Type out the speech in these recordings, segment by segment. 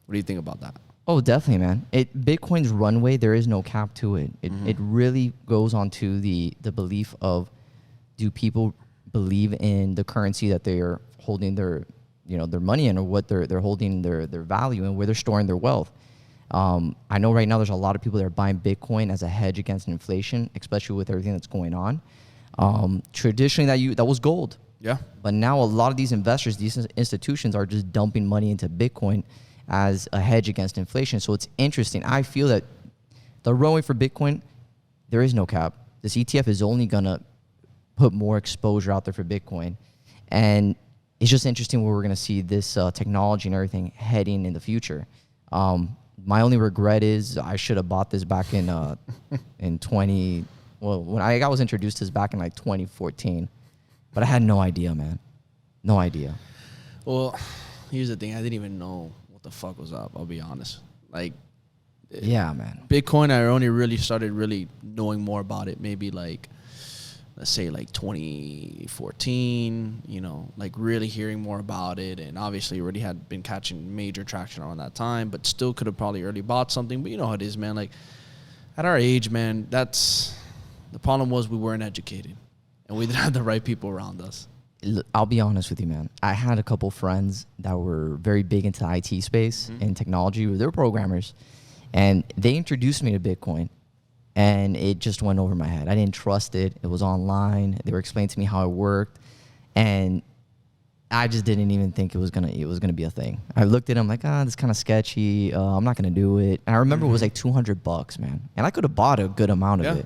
What do you think about that? Oh, definitely, man. Bitcoin's runway, there is no cap to it. It really goes on to the belief of, do people believe in the currency that they are holding their money in, or what they're holding their value and where they're storing their wealth. I know right now there's a lot of people that are buying Bitcoin as a hedge against inflation, especially with everything that's going on. Traditionally, that was gold. Yeah. But now a lot of these investors, these institutions, are just dumping money into Bitcoin as a hedge against inflation. So it's interesting. I feel that the runway for Bitcoin, there is no cap. This ETF is only going to put more exposure out there for Bitcoin. And it's just interesting where we're going to see this technology and everything heading in the future. My only regret is I should have bought this back in when I was introduced to this back in like 2014. But I had no idea, man. No idea. Well, here's the thing. I didn't even know what the fuck was up. I'll be honest. Like, yeah, man. Bitcoin, I only really started knowing more about it maybe like, let's say like 2014, like really hearing more about it. And obviously already had been catching major traction around that time, but still could have probably early bought something. But you know how it is, man. Like at our age, man, the problem was we weren't educated and we didn't have the right people around us. I'll be honest with you, man. I had a couple friends that were very big into the IT space and technology. They were programmers, and they introduced me to Bitcoin, and it just went over my head. I didn't trust it. It was online. They were explaining to me how it worked, and I just didn't even think it was gonna be a thing. I looked at them like, this is kind of sketchy. I'm not gonna do it. And I remember it was like $200, man, and I could have bought a good amount of it,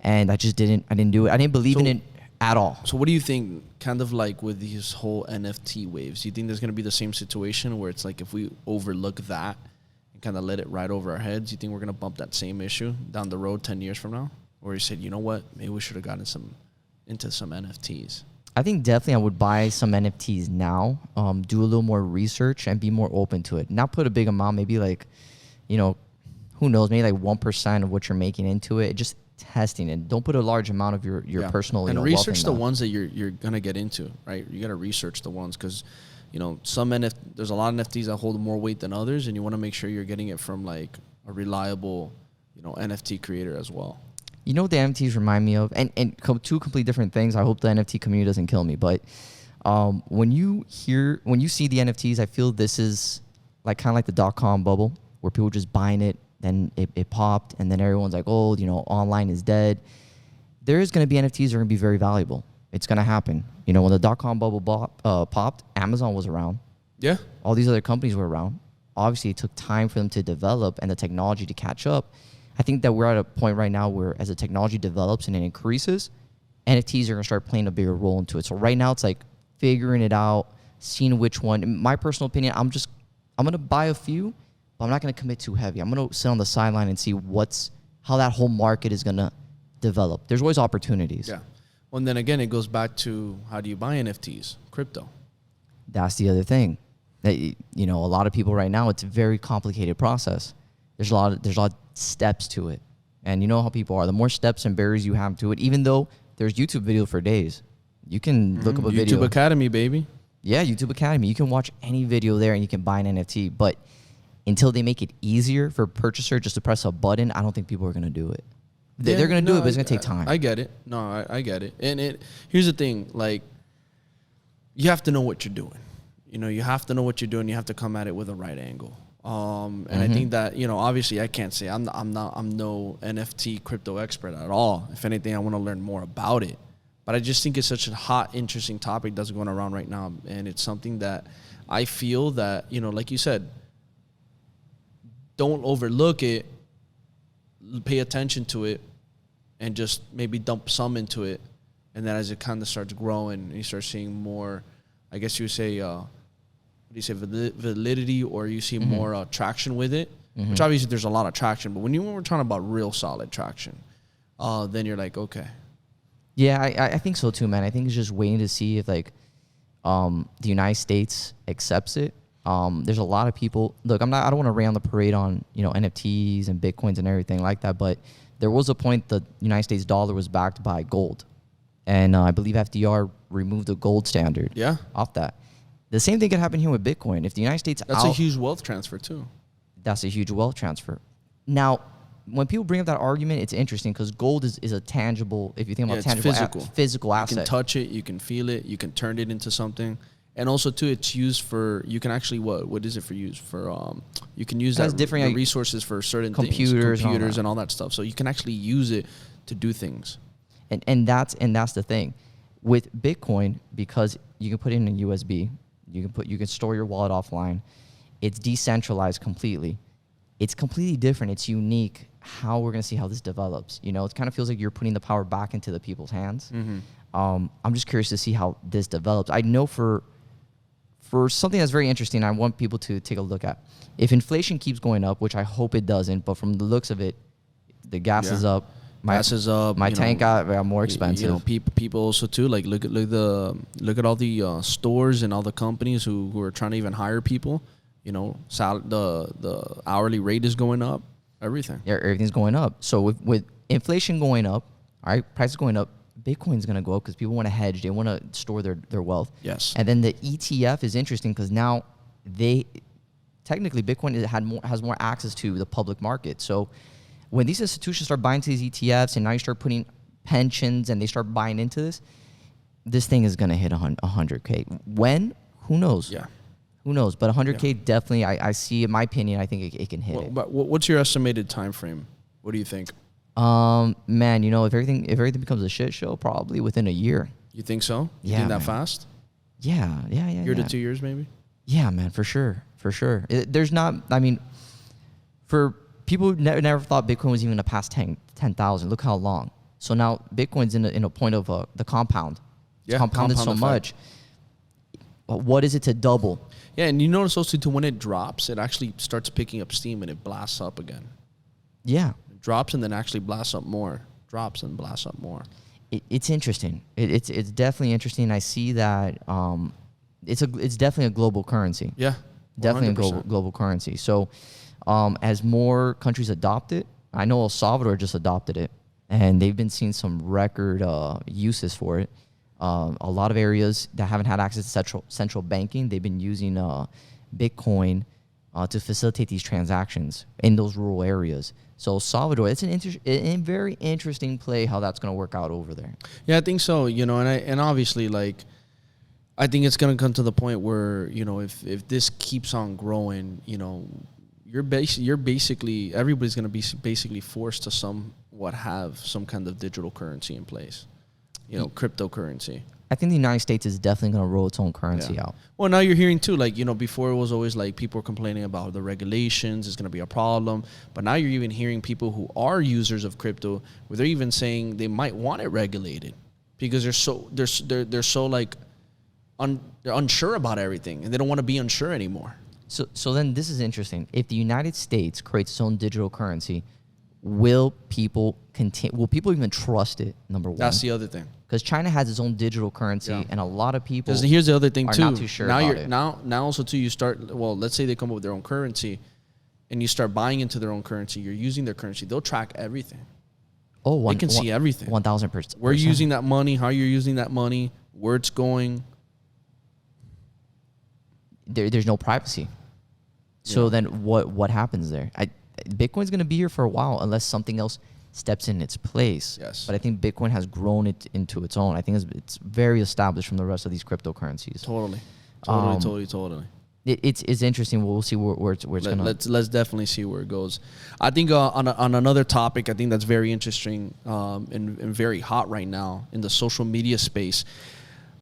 and I didn't do it. I didn't believe in it at all. So what do you think, kind of like with these whole NFT waves, do you think there's going to be the same situation where it's like if we overlook that and kind of let it ride over our heads, you think we're going to bump that same issue down the road 10 years from now? Or you said, you know what, maybe we should have gotten into some NFTs? I think definitely I would buy some NFTs now, do a little more research and be more open to it. Not put a big amount, maybe like, who knows, maybe like 1% of what you're making into it. Just testing it. Don't put a large amount of your personal and wealth research in the that. ones that you're gonna get into, right? You gotta research the ones because there's a lot of NFTs that hold more weight than others, and you want to make sure you're getting it from like a reliable NFT creator as well. You know what the NFTs remind me of, and two completely different things. I hope the NFT community doesn't kill me, but when you see the NFTs, I feel this is like kind of like the .com bubble where people just buying it. Then it popped, and then everyone's like, oh, online is dead. There is going to be NFTs that are going to be very valuable. It's going to happen. When the .com bubble popped, Amazon was around. Yeah. All these other companies were around. Obviously, it took time for them to develop and the technology to catch up. I think that we're at a point right now where as the technology develops and it increases, NFTs are going to start playing a bigger role into it. So right now, it's like figuring it out, seeing which one. In my personal opinion, I'm going to buy a few, but I'm not going to commit too heavy. I'm going to sit on the sideline and see how that whole market is going to develop. There's always opportunities. Yeah. Well, and then again, it goes back to how do you buy NFTs? Crypto. That's the other thing. That, a lot of people right now, it's a very complicated process. There's a lot of steps to it. And you know how people are. The more steps and barriers you have to it, even though there's YouTube video for days. You can look up a video. YouTube Academy, baby. Yeah, YouTube Academy. You can watch any video there and you can buy an NFT. But until they make it easier for a purchaser just to press a button, I don't think people are going to do it. They're going to do it, but it's going to take time. I get it. No, I get it. And here's the thing. Like, you have to know what you're doing. You have to know what you're doing. You have to come at it with the right angle. And I think that, obviously I can't say I'm no NFT crypto expert at all. If anything, I want to learn more about it. But I just think it's such a hot, interesting topic that's going around right now. And it's something that I feel that, like you said, don't overlook it, pay attention to it, and just maybe dump some into it. And then as it kind of starts growing, and you start seeing more, I guess you would say, validity, or you see more traction with it, which obviously there's a lot of traction. But when we're talking about real solid traction, then you're like, okay. Yeah, I think so too, man. I think it's just waiting to see if the United States accepts it. There's a lot of people. Look, I don't want to rain on the parade on NFTs and Bitcoins and everything like that, but there was a point the United States dollar was backed by gold, and I believe FDR removed the gold standard. Yeah. Off that. The same thing could happen here with Bitcoin. If the United States That's a huge wealth transfer too. That's a huge wealth transfer. Now, when people bring up that argument, it's interesting because gold is a tangible, if you think about tangible, physical asset. You can touch it, you can feel it, you can turn it into something. And also too, it's used for, you can actually, what is it for use? For, you can use that different resources for certain computers and all that stuff. So you can actually use it to do things. And that's the thing. With Bitcoin, because you can put it in a USB, you can store your wallet offline. It's decentralized completely. It's completely different. It's unique how we're going to see how this develops. You know, it kind of feels like you're putting the power back into the people's hands. Mm-hmm. I'm just curious to see how this develops. I know for something that's very interesting, I want people to take a look at. If inflation keeps going up, which I hope it doesn't, but from the looks of it, the gas is up. My tank got more expensive. You know, people also too, like look at all the stores and all the companies who are trying to even hire people. You know, the hourly rate is going up. Everything. Yeah, everything's going up. So with inflation going up, all right, prices going up, Bitcoin's going to go up because people want to hedge. They want to store their wealth. Yes. And then the ETF is interesting because now technically Bitcoin has more access to the public market. So when these institutions start buying into these ETFs and now you start putting pensions and they start buying into this thing is going to hit 100K. When? Who knows? Yeah. Who knows? But 100K definitely, I see, in my opinion, I think it can hit it. But what's your estimated time frame? What do you think? Man, you know, if everything becomes a shit show, probably within a year. You think so? You think that fast? Yeah. Year to 2 years, maybe? Yeah, man, for sure. For people who never thought Bitcoin was even going to pass 10,000, look how long. So now Bitcoin's in a point of the compound. It's compounded so much. What is it to double? Yeah, and you notice also too, when it drops, it actually starts picking up steam and it blasts up again. Yeah. It drops and then actually blasts up more. Drops and blasts up more. It's interesting. It's definitely interesting. I see that it's definitely a global currency. Yeah. 100%. Definitely a global currency. So as more countries adopt it, I know El Salvador just adopted it, and they've been seeing some record uses for it. A lot of areas that haven't had access to central banking, they've been using Bitcoin to facilitate these transactions in those rural areas. So El Salvador, it's a very interesting play how that's going to work out over there. Yeah, I think so. You know, and obviously, like, I think it's going to come to the point where, you know, if this keeps on growing, you know, you're basically everybody's going to be basically forced to somewhat have some kind of digital currency in place. You know, cryptocurrency. I think the United States is definitely going to roll its own currency out. Well, now you're hearing too, like, you know, before it was always like people were complaining about the regulations, it's going to be a problem. But now you're even hearing people who are users of crypto where they're even saying they might want it regulated because they're so like they're unsure about everything and they don't want to be unsure anymore. So then this is interesting. If the United States creates its own digital currency, will people even trust it? Number one. That's the other thing. Because China has its own digital currency, and a lot of people here's the other thing too. Not too sure about it. Now also too, you start. Well, let's say they come up with their own currency, and you start buying into their own currency. You're using their currency. They'll track everything. They can see everything. 1,000%. Where you're using that money, how you're using that money, where it's going. There's no privacy. So then what happens there? Bitcoin's going to be here for a while unless something else steps in its place. Yes. But I think Bitcoin has grown it into its own. I think it's very established from the rest of these cryptocurrencies. Totally. It's interesting. We'll see where it's going to. Let's definitely see where it goes. I think on another topic, I think that's very interesting and very hot right now in the social media space.